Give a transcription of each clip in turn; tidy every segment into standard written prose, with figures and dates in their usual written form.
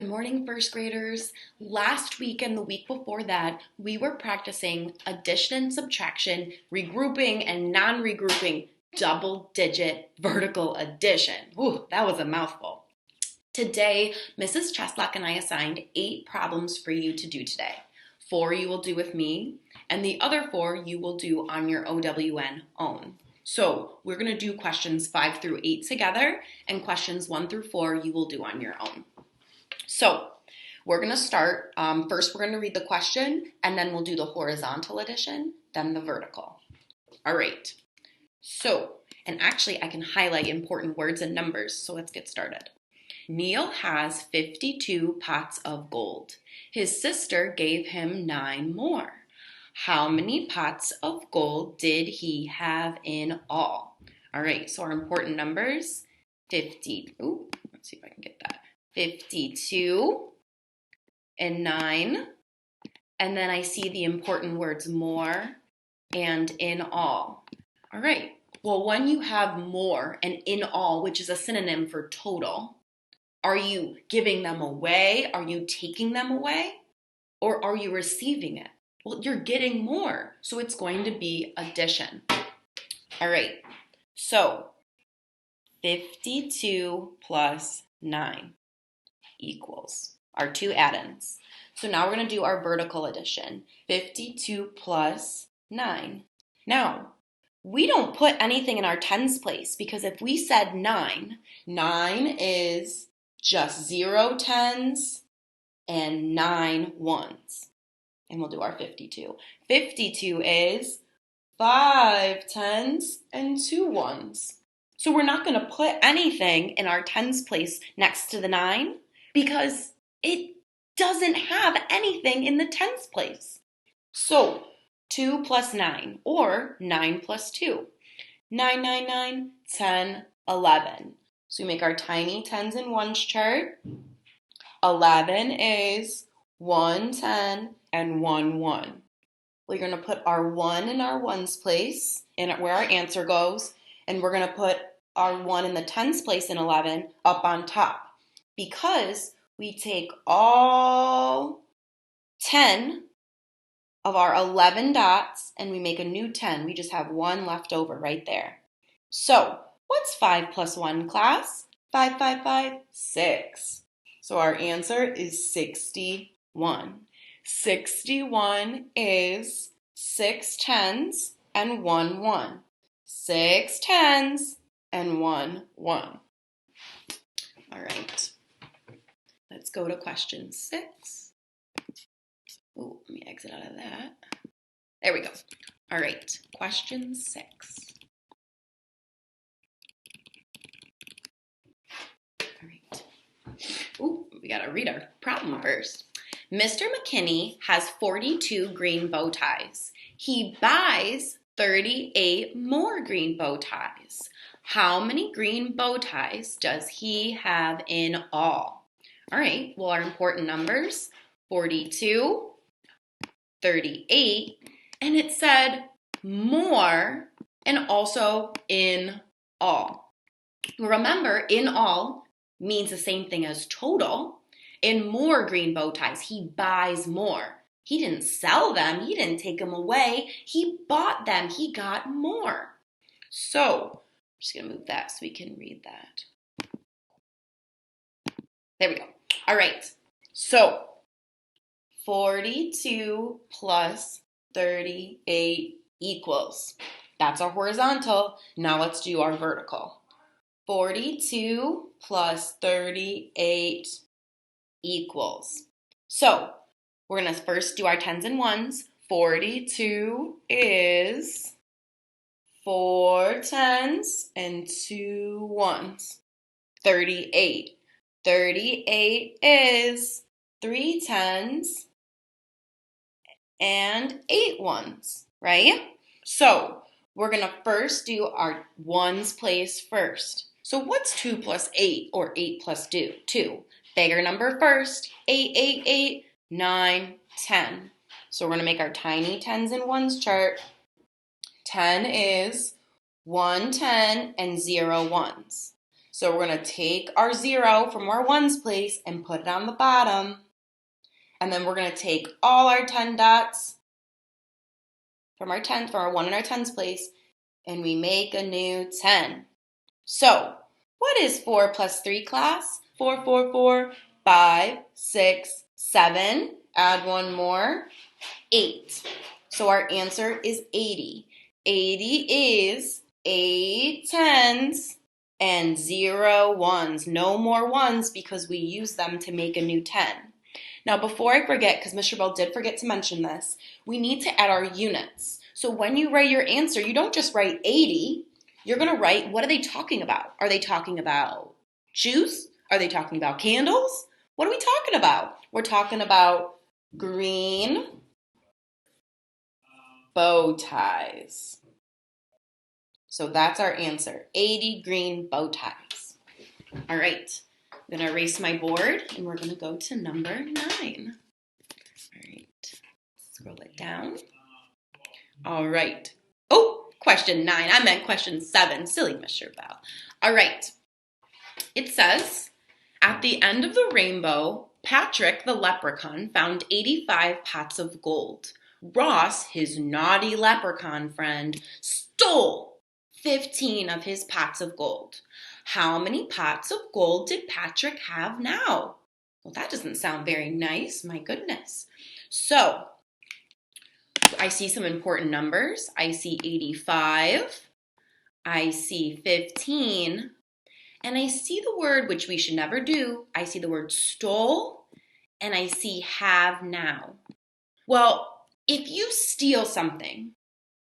morning, first graders. Last week and the week before that, we were practicing addition and subtraction, regrouping and non-regrouping, double-digit vertical addition. Ooh, that was a mouthful. Today, Mrs. Cheslock and I assigned 8 problems for you to do today. 4 you will do with me, and the other 4 you will do on your OWN own. So we're going to do questions 5 through 8 together, and questions 1 through 4 you will do on your own. So we're going to start, first we're going to read the question, and then we'll do the horizontal addition, then the vertical. All right, so, and actually I can highlight important words and numbers, so let's get started. Neil has 52 pots of gold. His sister gave him 9 more. How many pots of gold did he have in all? All right, so our important numbers, let's see if I can get that. 52 and 9. And then I see the important words more and in all. All right, well, when you have more and in all, which is a synonym for total, are you giving them away? Are you taking them away? Or are you receiving it? Well, you're getting more, so it's going to be addition. All right, so 52 plus 9 equals our 2 add-ins. So now we're going to do our vertical addition, 52 plus 9. Now, we don't put anything in our tens place because if we said 9 is just 0 tens and 9 ones. And we'll do our 52. 52 is 5 tens and 2 ones. So we're not going to put anything in our tens place next to the 9 because it doesn't have anything in the tens place. So 2 plus 9 or 9 plus 2. 9, 9, 9, 10, 11. So we make our tiny tens and ones chart. 11 is 1 10 and 1 1. We're going to put our 1 in our ones place in where our answer goes, and we're going to put our 1 in the tens place in 11 up on top because we take all 10 of our 11 dots and we make a new 10. We just have 1 left over right there. So what's 5 plus 1, class? 5, 5, 5, 6. So our answer is 61. 61 is 6 tens and 1 1. 6 tens and 1 1. All right. Let's go to question 6. Oh, let me exit out of that. There we go. All right, question 6. All right. Ooh, we gotta read our problem first. Mr. McKinney has 42 green bow ties. He buys 38 more green bow ties. How many green bow ties does he have in all? All right, well, our important numbers, 42, 38, and it said more and also in all. Remember, in all means the same thing as total. In more green bow ties, he buys more. He didn't sell them. He didn't take them away. He bought them. He got more. So, I'm just going to move that so we can read that. There we go. All right. So, 42 plus 38 equals. That's our horizontal. Now let's do our vertical. 42 plus 38 equals. So we're going to first do our tens and ones. 42 is 4 tens and 2 ones. 38. 38 is 3 tens and 8 ones, right? So we're going to first do our ones place first. So what's 2 plus 8 or 8 plus 2? Bigger number first, 8, 8, 8, 9, 10. So we're going to make our tiny tens and ones chart. 10 is 1 10 and 0 ones. So we're going to take our 0 from our ones place and put it on the bottom. And then we're going to take all our 10 dots from our 1 in our tens place, and we make a new 10. So what is 4 plus 3, class? 4, 4, 4, 5, 6, 7. Add one more, 8. So our answer is 80. 80 is 8 tens and 0 ones. No more ones because we use them to make a new 10. Now, before I forget, because Mr. Bell did forget to mention this, we need to add our units. So when you write your answer, you don't just write 80. You're going to write, what are they talking about? Are they talking about shoes? Are they talking about candles? What are we talking about? We're talking about green bow ties. So that's our answer, 80 green bow ties. All right, I'm going to erase my board, and we're going to go to number 9. All right, scroll it down. All right. Oh, question 9. I meant question 7. Silly Mr. Bell. All right. It says, at the end of the rainbow, Patrick the Leprechaun found 85 pots of gold. Ross, his naughty leprechaun friend, stole 15 of his pots of gold. How many pots of gold did Patrick have now? Well, that doesn't sound very nice. My goodness. So, I see some important numbers. I see 85. I see 15. And I see the word, which we should never do. I see the word stole. And I see have now. Well, if you steal something,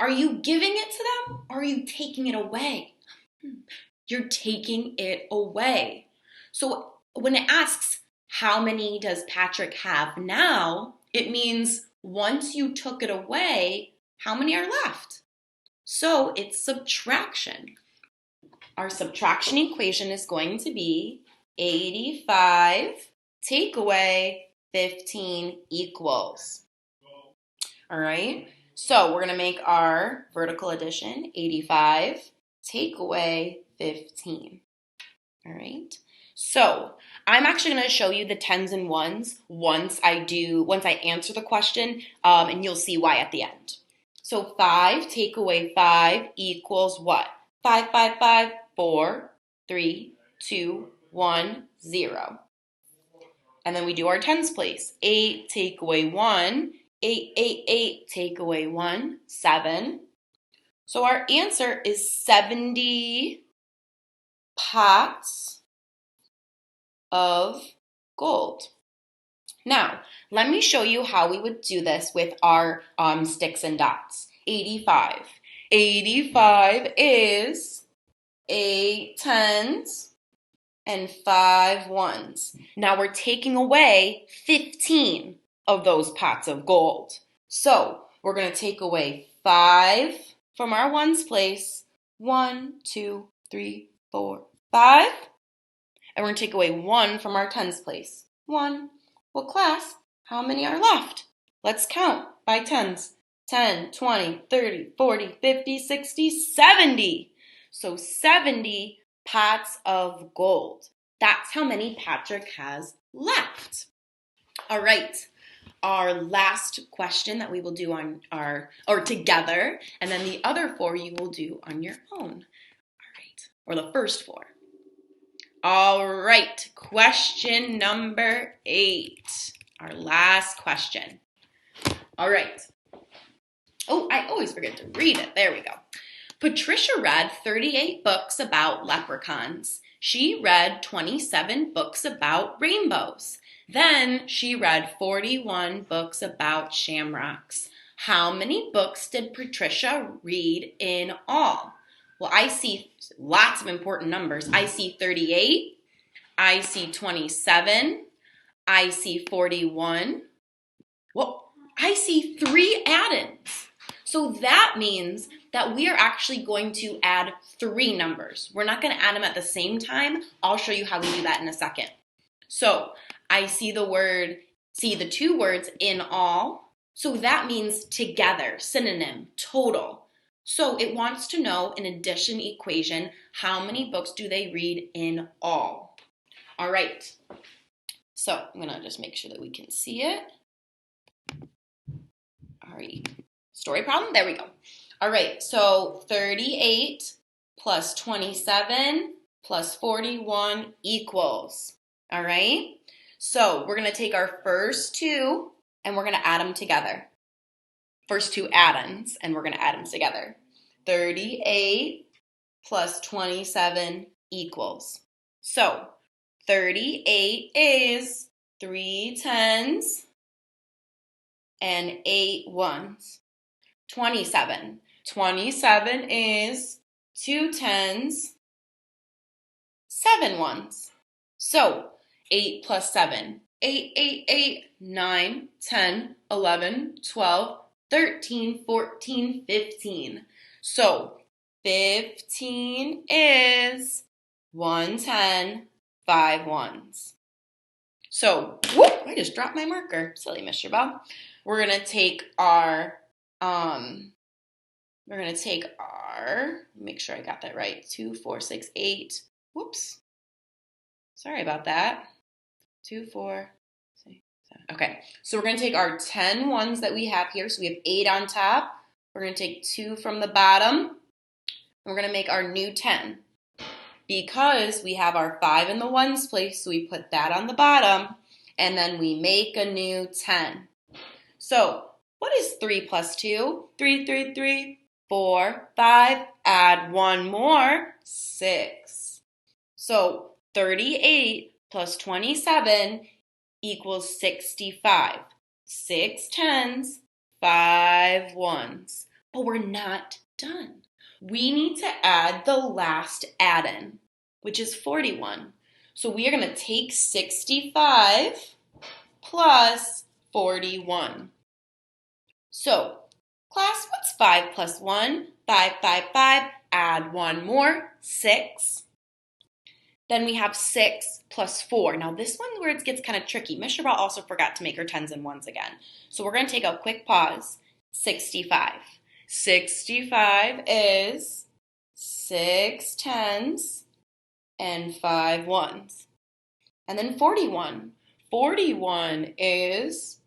are you giving it to them or are you taking it away? You're taking it away. So when it asks, how many does Patrick have now? It means once you took it away, how many are left? So it's subtraction. Our subtraction equation is going to be 85 take away 15 equals. All right, so we're going to make our vertical addition, 85 take away 15. All right, so I'm actually going to show you the tens and ones once I answer the question, and you'll see why at the end. So 5 take away 5 equals what? 5, 5, 5, 4, 3, 2, 1, 0. And then we do our tens place. 8 take away 1. 8, 8, 8, take away 1, 7. So our answer is 70 pots of gold. Now, let me show you how we would do this with our sticks and dots. 85. 85 is 8 tens and 5 ones. Now we're taking away 15 of those pots of gold. So we're going to take away 5 from our ones place. 1, 2, 3, 4, 5. And we're going to take away 1 from our tens place. 1. Well, class, how many are left? Let's count by tens. 10, 20, 30, 40, 50, 60, 70. So 70 pots of gold. That's how many Patrick has left. All right. Our last question that we will do together, and then the other 4 you will do on your own. All right. Or the first 4. All right. Question number 8. Our last question. All right. Oh, I always forget to read it. There we go. Patricia read 38 books about leprechauns. She read 27 books about rainbows. Then she read 41 books about shamrocks. How many books did Patricia read in all? Well, I see lots of important numbers. I see 38. I see 27. I see 41. Well, I see 3 add-ins. So that means that we are actually going to add 3 numbers. We're not going to add them at the same time. I'll show you how we do that in a second. So I see the 2 words in all. So that means together, synonym, total. So it wants to know an addition equation, how many books do they read in all? All right, so I'm gonna just make sure that we can see it. All right, story problem, there we go. All right, so 38 plus 27 plus 41 equals, all right? So we're gonna take our first two and we're gonna add them together. First two add-ins and we're gonna add them together. 38 plus 27 equals. So 38 is 3 tens and 8 ones. 27. 27 is 2 tens, 7 ones. So 8 plus 7. 8, 8, 8, 9, 10, 11, 12, 13, 14, 15. So 15 is 110, 5 ones. So, whoop, I just dropped my marker. Silly Mr. Bob. We're gonna take our, make sure I got that right, 2, 4, 6, 8, whoops. Sorry about that. 2, 4, 6, 7. Okay, so we're gonna take our 10 ones that we have here. So we have 8 on top. We're gonna take 2 from the bottom. We're gonna make our new 10. Because we have our 5 in the ones place, so we put that on the bottom, and then we make a new 10. So, what is 3 plus 2? 3, 3, 3, 4, 5, add 1 more, 6. So, 38 plus 27 equals 65. 6 tens, 5 ones. But we're not done. We need to add the last add-in, which is 41. So we are going to take 65 plus 41. So, class, what's 5 plus 1? 5, 5, 5. Add 1 more, 6. Then we have 6 plus 4. Now this one where it gets kind of tricky. Miss Shabbat also forgot to make her 10s and 1s again. So we're going to take a quick pause. 65. 65 is 6 tens and 5 ones. And then 41. 41 is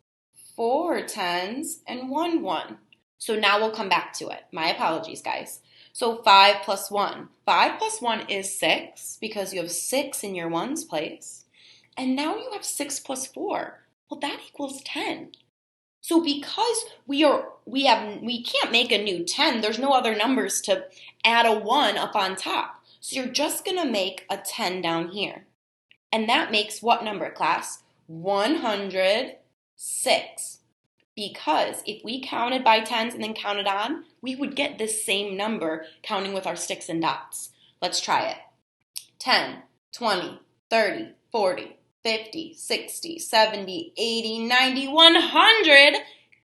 4 tens and 1 1. So now we'll come back to it. My apologies, guys. So 5 plus 1. 5 plus 1 is 6 because you have 6 in your ones place. And now you have 6 plus 4. Well, that equals 10. So because we can't make a new 10, there's no other numbers to add a 1 up on top. So you're just going to make a 10 down here. And that makes what number, class? 106. Because if we counted by 10s and then counted on, we would get this same number counting with our sticks and dots. Let's try it. 10, 20, 30, 40, 50, 60, 70, 80, 90, 100.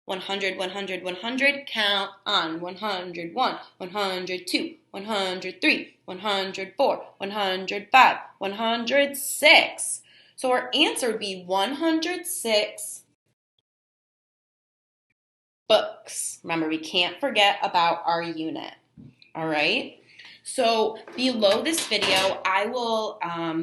100, 100, 100, count on. 101, 102, 103, 104, 105, 106. So our answer would be 106 books. Remember, we can't forget about our unit. All right? So below this video, I will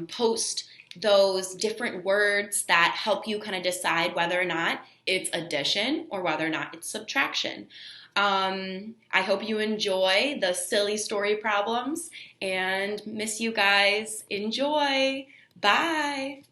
post those different words that help you kind of decide whether or not it's addition or whether or not it's subtraction. I hope you enjoy the silly story problems and miss you guys. Enjoy. Bye.